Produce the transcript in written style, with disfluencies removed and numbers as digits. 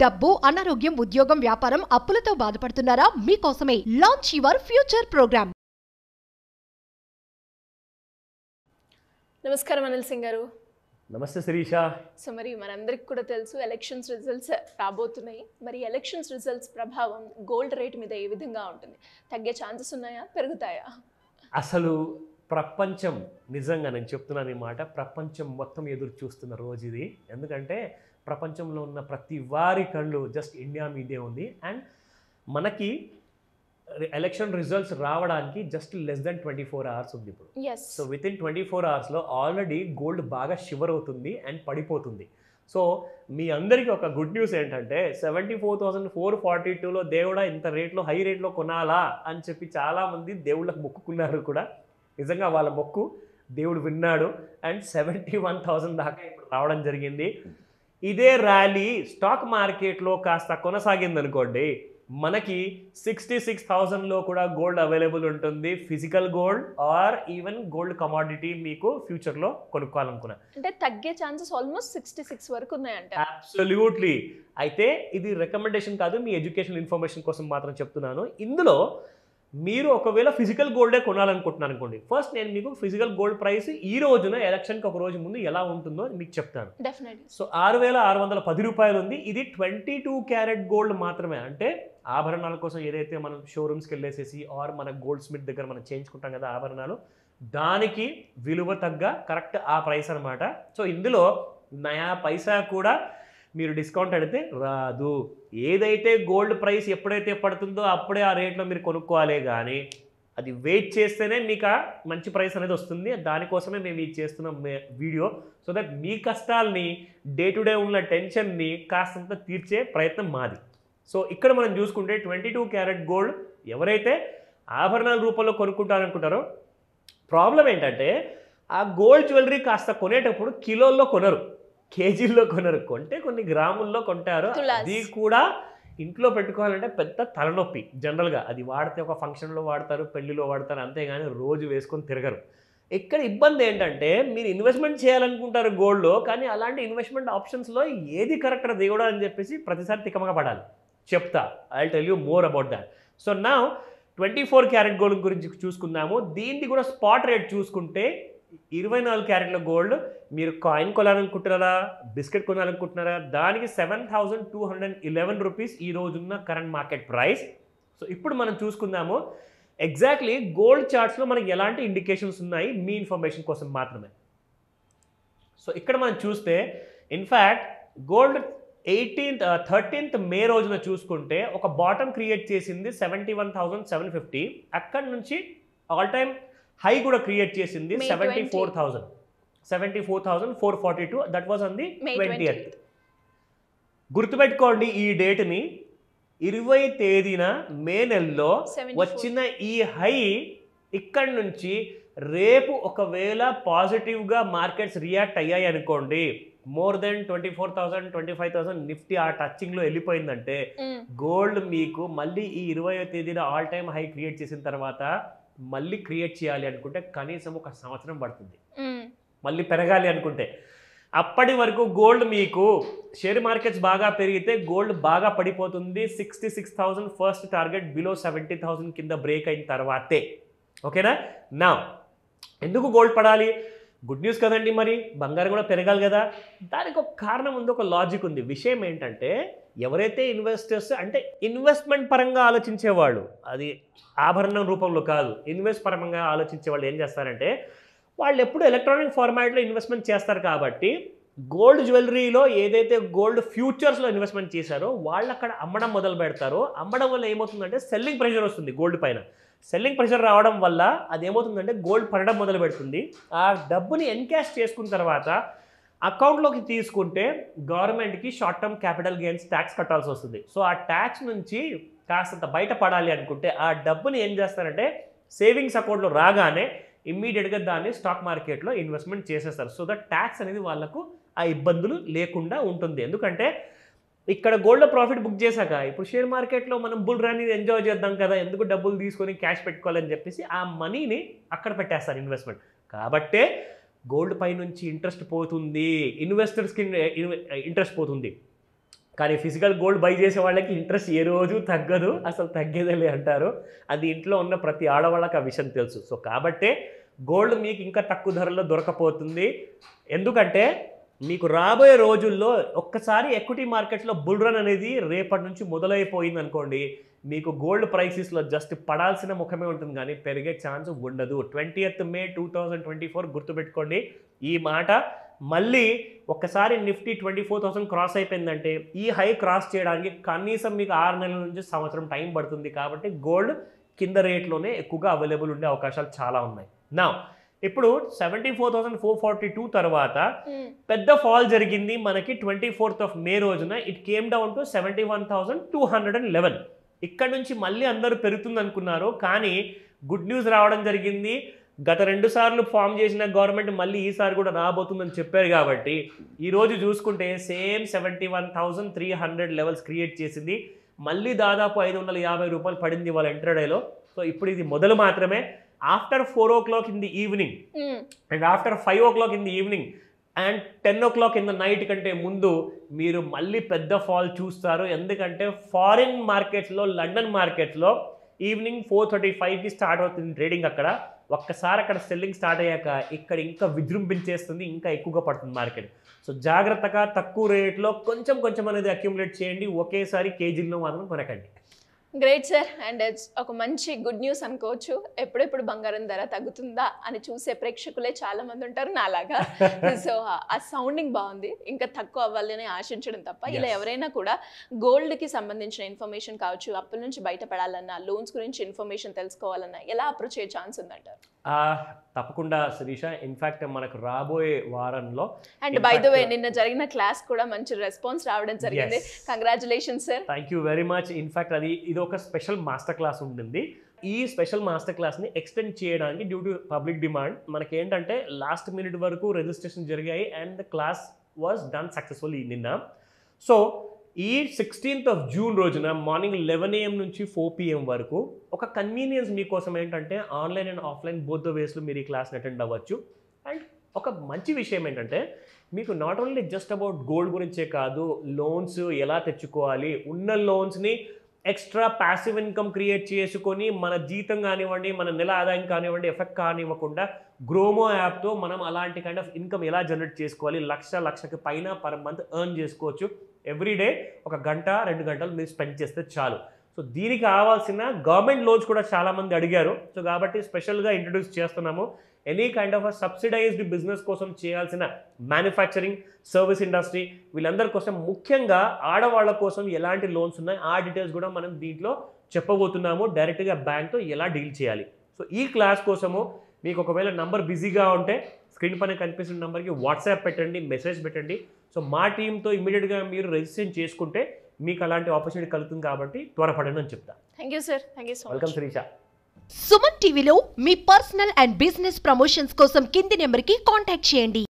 డబ్బు, అనారోగ్యం, ఉద్యోగం, వ్యాపారం, అప్పులతో బాధపడుతున్నారా? మీకోసమే లాంచ్ యువర్ ఫ్యూచర్ ప్రోగ్రామ్. నమస్కారం అనిల్ సింగ్ గారు. నమస్తే శిరీష. సో మరి మనందరికి కూడా తెలుసు ఎలక్షన్స్ రిజల్ట్స్ రాబోతున్నాయి. మరి ఎలక్షన్స్ రిజల్ట్స్ ప్రభావం గోల్డ్ రేట్ మీద ఏ విధంగా ఉంటుంది? తగ్గే ఛాన్సెస్ ఉన్నాయా, పెరుగుతాయా? అసలు ప్రపంచం నిజంగా నేను చెప్తున్నాను ఈ మాట, ప్రపంచం మొత్తం ఎదురు చూస్తున్న రోజు ఇది. ఎందుకంటే ప్రపంచంలో ఉన్న ప్రతి వారి కళ్ళు జస్ట్ ఇండియా మీదే ఉంది. అండ్ మనకి ఎలక్షన్ రిజల్ట్స్ రావడానికి జస్ట్ లెస్ దెన్ 24 hours ఉంది ఇప్పుడు. సో విత్ ఇన్ 24 hoursలో ఆల్రెడీ గోల్డ్ బాగా షివర్ అవుతుంది అండ్ పడిపోతుంది. సో మీ అందరికీ ఒక గుడ్ న్యూస్ ఏంటంటే 74,442లో దేవుడా ఇంత రేట్లో హై రేట్లో కొనాలా అని చెప్పి చాలామంది దేవుళ్ళకు మొక్కుకున్నారు కూడా. నిజంగా వాళ్ళ మొక్కు దేవుడు విన్నాడు. అండ్ 71,000 దాకా ఇప్పుడు రావడం జరిగింది. ఇదే ర్యాలీ స్టాక్ మార్కెట్లో కాస్త కొనసాగిందనుకోండి, మనకి 66,000లో కూడా గోల్డ్ అవైలబుల్ ఉంటుంది. Physical gold or even gold commodity మీకు ఫ్యూచర్లో కొనుక్కోవాలనుకున్నా అంటే తగ్గే ఛాన్సెస్ ఆల్మోస్ట్ 66 వరకు ఉన్నాయంట. అబ్సల్యూట్లీ. అయితే ఇది రికమెండేషన్ కాదు, మీ ఎడ్యుకేషన్ ఇన్ఫర్మేషన్ కోసం మాత్రం చెప్తున్నాను. ఇందులో మీరు ఒకవేళ ఫిజికల్ గోల్డే కొనాలనుకుంటున్నారు అనుకోండి, ఫస్ట్ నేను మీకు ఫిజికల్ గోల్డ్ ప్రైస్ ఈ రోజున ఎలక్షన్కి ఒక రోజు ముందు ఎలా ఉంటుందో మీకు చెప్తాను. డెఫినెట్లీ. సో 6,610 రూపాయలు ఉంది. ఇది 22 క్యారెట్ గోల్డ్ మాత్రమే. అంటే ఆభరణాల కోసం ఏదైతే మనం షోరూమ్స్కి వెళ్ళేసేసి ఆర్ మన గోల్డ్ స్మిత్ దగ్గర మనం చేయించుకుంటాం కదా ఆభరణాలు, దానికి విలువ తగ్గ కరెక్ట్ ఆ ప్రైస్ అనమాట. సో ఇందులో నయా పైసా కూడా మీరు డిస్కౌంట్ అడిగితే రాదు. ఏదైతే గోల్డ్ ప్రైస్ ఎప్పుడైతే పడుతుందో అప్పుడే ఆ రేట్లో మీరు కొనుక్కోవాలే కానీ అది వెయిట్ చేస్తేనే మీకు మంచి ప్రైస్ అనేది వస్తుంది. దానికోసమే మేము ఇది చేస్తున్నాం వీడియో. సో దట్ మీ కష్టాలని డే టు డే ఉన్న టెన్షన్ని కాస్తంత తీర్చే ప్రయత్నం మాది. సో ఇక్కడ మనం చూసుకుంటే 22 క్యారెట్ గోల్డ్ ఎవరైతే ఆభరణాల రూపంలో కొనుక్కుంటారనుకుంటారో, ప్రాబ్లం ఏంటంటే ఆ గోల్డ్ జ్యువెలరీ కాస్త కొనేటప్పుడు కిలోల్లో కొనరు, కేజీల్లో కొనరు, కొంటే కొన్ని గ్రాముల్లో కొంటారు. అది కూడా ఇంట్లో పెట్టుకోవాలంటే పెద్ద తలనొప్పి. జనరల్గా అది వాడితే ఒక ఫంక్షన్లో వాడతారు, పెళ్లిలో వాడతారు, అంతేగాని రోజు వేసుకొని తిరగరు. ఇక్కడ ఇబ్బంది ఏంటంటే మీరు ఇన్వెస్ట్మెంట్ చేయాలనుకుంటారు గోల్డ్లో, కానీ అలాంటి ఇన్వెస్ట్మెంట్ ఆప్షన్స్లో ఏది కరెక్ట్ దేవుడా అని చెప్పేసి ప్రతిసారి తికమగా పడాలి. చెప్తా, I tell you more about that. So నా 24 క్యారెట్ గోల్డ్ గురించి చూసుకుందాము. దీన్ని కూడా స్పాట్ రేట్ చూసుకుంటే 24 క్యారెట్ల గోల్డ్ మీరు కాయిన్ కొనాలనుకుంటున్నారా, బిస్కెట్ కొనాలనుకుంటున్నారా, దానికి 7,211 రూపీస్ ఈ రోజున్న కరెంట్ మార్కెట్ ప్రైస్. సో ఇప్పుడు మనం చూసుకుందాము ఎగ్జాక్ట్లీ గోల్డ్ చార్ట్స్లో మనకి ఎలాంటి ఇండికేషన్స్ ఉన్నాయి మీ ఇన్ఫర్మేషన్ కోసం మాత్రమే. సో ఇక్కడ మనం చూస్తే ఇన్ఫ్యాక్ట్ గోల్డ్ 13th మే రోజున చూసుకుంటే ఒక బాటమ్ క్రియేట్ చేసింది 71,750. అక్కడి నుంచి ఆల్ టైమ్ హై కూడా క్రియేట్ చేసింది 74,442. That was on the 20th. గుర్తుపెట్టుకోండి ఈ డేట్ని. 20 తేదీన మే నెలలో వచ్చిన ఈ హై ఇక్కడి నుంచి రేపు ఒకవేళ పాజిటివ్గా మార్కెట్స్ రియాక్ట్ అయ్యాయి అనుకోండి, మోర్ దెన్ 24,000 25,000 నిఫ్టీ ఆ టచింగ్లో వెళ్ళిపోయిందంటే గోల్డ్ మీకు మళ్ళీ ఈ 20వ తేదీన ఆల్ టైమ్ హై క్రియేట్ చేసిన తర్వాత మళ్ళీ క్రియేట్ చేయాలి అనుకుంటే కనీసం 1 సంవత్సరం పడుతుంది, మళ్ళీ పెరగాలి అనుకుంటే. అప్పటి వరకు గోల్డ్ మీకు షేర్ మార్కెట్స్ బాగా పెరిగితే గోల్డ్ బాగా పడిపోతుంది. 66,000 ఫస్ట్ టార్గెట్, బిలో 70,000 కింద బ్రేక్ అయిన తర్వాతే. ఓకేనా? నా ఎందుకు గోల్డ్ పడాలి? గుడ్ న్యూస్ కదండి, మరి బంగారం కూడా పెరగాలి కదా. దానికి ఒక కారణం ఉంది, ఒక లాజిక్ ఉంది. విషయం ఏంటంటే ఎవరైతే ఇన్వెస్టర్స్ అంటే ఇన్వెస్ట్మెంట్ పరంగా ఆలోచించేవాళ్ళు, అది ఆభరణం రూపంలో కాదు, ఇన్వెస్ట్ పరంగా ఆలోచించే వాళ్ళు ఏం చేస్తారంటే వాళ్ళు ఎప్పుడు ఎలక్ట్రానిక్ ఫార్మాట్లో ఇన్వెస్ట్మెంట్ చేస్తారు. కాబట్టి గోల్డ్ జ్యువెలరీలో ఏదైతే గోల్డ్ ఫ్యూచర్స్లో ఇన్వెస్ట్మెంట్ చేశారో వాళ్ళు అక్కడ అమ్మడం మొదలు పెడతారో, అమ్మడం వల్ల ఏమవుతుందంటే సెల్లింగ్ ప్రెషర్ వస్తుంది గోల్డ్ పైన. సెల్లింగ్ ప్రెషర్ రావడం వల్ల అది ఏమవుతుందంటే గోల్డ్ పడడం మొదలు పెడుతుంది. ఆ డబ్బుని ఎన్కాష్ చేసుకున్న తర్వాత అకౌంట్లోకి తీసుకుంటే గవర్నమెంట్కి short term capital gains tax కట్టాల్సి వస్తుంది. సో ఆ ట్యాక్స్ నుంచి కాస్తంత బయటపడాలి అనుకుంటే ఆ డబ్బుని ఏం చేస్తారంటే సేవింగ్స్ అకౌంట్లో రాగానే ఇమ్మీడియట్గా దాన్ని స్టాక్ మార్కెట్లో ఇన్వెస్ట్మెంట్ చేసేస్తారు. సో దట్ ట్యాక్స్ అనేది వాళ్ళకు ఆ ఇబ్బందులు లేకుండా ఉంటుంది. ఎందుకంటే ఇక్కడ గోల్డ్ ప్రాఫిట్ బుక్ చేశాక ఇప్పుడు షేర్ మార్కెట్లో మనం బుల్ రన్ ఎంజాయ్ చేద్దాం కదా, ఎందుకు డబ్బులు తీసుకొని క్యాష్ పెట్టుకోవాలని చెప్పేసి ఆ మనీని అక్కడ పెట్టేస్తారు ఇన్వెస్ట్మెంట్. కాబట్టే గోల్డ్ పై నుంచి ఇంట్రెస్ట్ పోతుంది, ఇన్వెస్టర్స్కి ఇంట్రెస్ట్ పోతుంది. కానీ ఫిజికల్ గోల్డ్ బై చేసే వాళ్ళకి ఇంట్రెస్ట్ ఏ రోజు తగ్గదు, అసలు తగ్గేదేలే అంటారు. అది ఇంట్లో ఉన్న ప్రతి ఆడవాళ్ళకి ఆ విషయం తెలుసు. సో కాబట్టే గోల్డ్ మీకు ఇంకా తక్కువ ధరలో దొరకపోతుంది. ఎందుకంటే మీకు రాబోయే రోజుల్లో ఒక్కసారి ఎక్విటీ మార్కెట్లో బుల్ రన్ అనేది రేపటి నుంచి మొదలైపోయింది అనుకోండి, మీకు గోల్డ్ ప్రైసెస్లో జస్ట్ పడాల్సిన ముఖమే ఉంటుంది కానీ పెరిగే ఛాన్స్ ఉండదు. 20th May 2024 గుర్తుపెట్టుకోండి ఈ మాట. మళ్ళీ ఒక్కసారి నిఫ్టీ 24,000 క్రాస్ అయిపోయిందంటే ఈ హై క్రాస్ చేయడానికి కనీసం మీకు 6 నెలల నుంచి సంవత్సరం టైం పడుతుంది. కాబట్టి గోల్డ్ కింద రేట్లోనే ఎక్కువగా అవైలబుల్ ఉండే అవకాశాలు చాలా ఉన్నాయి. నా ఇప్పుడు 74,442 తర్వాత పెద్ద ఫాల్ జరిగింది మనకి 24th May రోజున. It came down to 71,211. ఇక్కడ నుంచి మళ్ళీ అందరూ పెరుగుతుంది అనుకున్నారు, కానీ గుడ్ న్యూస్ రావడం జరిగింది. గత 2 సార్లు ఫామ్ చేసిన గవర్నమెంట్ మళ్ళీ ఈసారి కూడా రాబోతుందని చెప్పారు. కాబట్టి ఈరోజు చూసుకుంటే సేమ్ 71,300 లెవెల్స్ క్రియేట్ చేసింది. మళ్ళీ దాదాపు 550 రూపాయలు పడింది వాళ్ళ ఇంట్రాడేలో. సో ఇప్పుడు ఇది మొదలు మాత్రమే. After 4 o'clock in the evening and after 5 o'clock in the evening and 10 o'clock in the night కంటే ముందు మీరు మళ్ళీ పెద్ద ఫాల్ చూస్తారు. ఎందుకంటే ఫారిన్ మార్కెట్స్లో, లండన్ మార్కెట్స్లో ఈవినింగ్ 4:35కి స్టార్ట్ అవుతుంది ట్రేడింగ్. అక్కడ ఒక్కసారి అక్కడ సెల్లింగ్ స్టార్ట్ అయ్యాక ఇక్కడ ఇంకా విజృంభించేస్తుంది, ఇంకా ఎక్కువగా పడుతుంది మార్కెట్. సో జాగ్రత్తగా తక్కువ రేట్లో కొంచెం కొంచెం అనేది అక్యుములేట్ చేయండి, ఒకేసారి కేజీల్లో మాత్రం కొనకండి. Great sir. అండ్ ఒక మంచి గుడ్ న్యూస్ అనుకోవచ్చు. ఎప్పుడెప్పుడు బంగారం ధర తగ్గుతుందా అని చూసే ప్రేక్షకులే చాలా మంది ఉంటారు నాలాగా. సో ఆ సౌండింగ్ బాగుంది, ఇంకా తక్కువ అవ్వాలని ఆశించడం తప్ప. ఇలా ఎవరైనా కూడా గోల్డ్కి సంబంధించిన ఇన్ఫర్మేషన్ కావచ్చు, అప్పుల నుంచి బయటపడాలన్నా, లోన్స్ గురించి ఇన్ఫర్మేషన్ తెలుసుకోవాలన్నా ఎలా అప్రోచ్ అయ్యే ఛాన్స్ ఉందంటారు? తప్పకుండా శిరీష. ఇన్ఫాక్ట్ మనకు రాబోయే వారంలో, అండ్ బై ద వే నిన్న జరిగిన క్లాస్ కూడా మంచి రెస్పాన్స్ రావడం జరిగింది. Congratulations sir. Thank you very much. In fact ఇది ఒక స్పెషల్ మాస్టర్ క్లాస్ ఉంటుంది. ఈ స్పెషల్ మాస్టర్ క్లాస్ని ఎక్స్టెండ్ చేయడానికి డ్యూ టు పబ్లిక్ డిమాండ్ మనకి ఏంటంటే లాస్ట్ మినిట్ వరకు రిజిస్ట్రేషన్ జరిగాయి and the class was done successfully నిన్న. సో ఈ 16th June రోజున మార్నింగ్ 11 AM నుంచి 4 PM వరకు ఒక కన్వీనియన్స్ మీకోసం ఏంటంటే online and offline both the వేస్లో మీరు ఈ క్లాస్ని అటెండ్ అవ్వచ్చు. అండ్ ఒక మంచి విషయం ఏంటంటే మీకు not only just about gold గురించే కాదు, లోన్స్ ఎలా తెచ్చుకోవాలి, ఉన్న లోన్స్ని ఎక్స్ట్రా ప్యాసివ్ ఇన్కమ్ క్రియేట్ చేసుకొని మన జీతం కానివ్వండి, మన నెల ఆదాయం కానివ్వండి ఎఫెక్ట్ కానివ్వకుండా గ్రోమో యాప్తో మనం అలాంటి కైండ్ ఆఫ్ ఇన్కమ్ ఎలా జనరేట్ చేసుకోవాలి, లక్షకి పైన పర్ మంత్ ఎర్న్ చేసుకోవచ్చు. ఎవ్రీడే 1 గంట 2 గంటలు మీరు స్పెండ్ చేస్తే చాలు. సో దీనికి కావాల్సిన గవర్నమెంట్ లోన్స్ కూడా చాలామంది అడిగారు. సో కాబట్టి స్పెషల్గా ఇంట్రడ్యూస్ చేస్తున్నాము. Any kind of subsidised business కోసం చేయాల్సిన మ్యానుఫ్యాక్చరింగ్, సర్వీస్ ఇండస్ట్రీ వీళ్ళందరి కోసం, ముఖ్యంగా ఆడవాళ్ళ కోసం ఎలాంటి లోన్స్ ఉన్నాయి ఆ డీటెయిల్స్ కూడా మనం దీంట్లో చెప్పబోతున్నాము. డైరెక్ట్గా బ్యాంక్తో ఎలా డీల్ చేయాలి. సో ఈ క్లాస్ కోసము మీకు ఒకవేళ నంబర్ బిజీగా ఉంటే స్క్రీన్ పైన కనిపిస్తున్న నెంబర్కి వాట్సాప్ పెట్టండి, మెసేజ్ పెట్టండి. సో మా టీంతో ఇమీడియట్గా మీరు రిజిస్ట్రేషన్ చేసుకుంటే మీకు అలాంటి ఆపర్చునిటీ కలుగుతుంది. కాబట్టి త్వరపడండి అని చెప్తా. Thank you sir. Thank you so much. Welcome Sirisha. Suman టీవీలో మీ పర్సనల్ అండ్ బిజినెస్ ప్రమోషన్స్ కోసం కింది నెంబర్కి కాంటాక్ట్ చేయండి.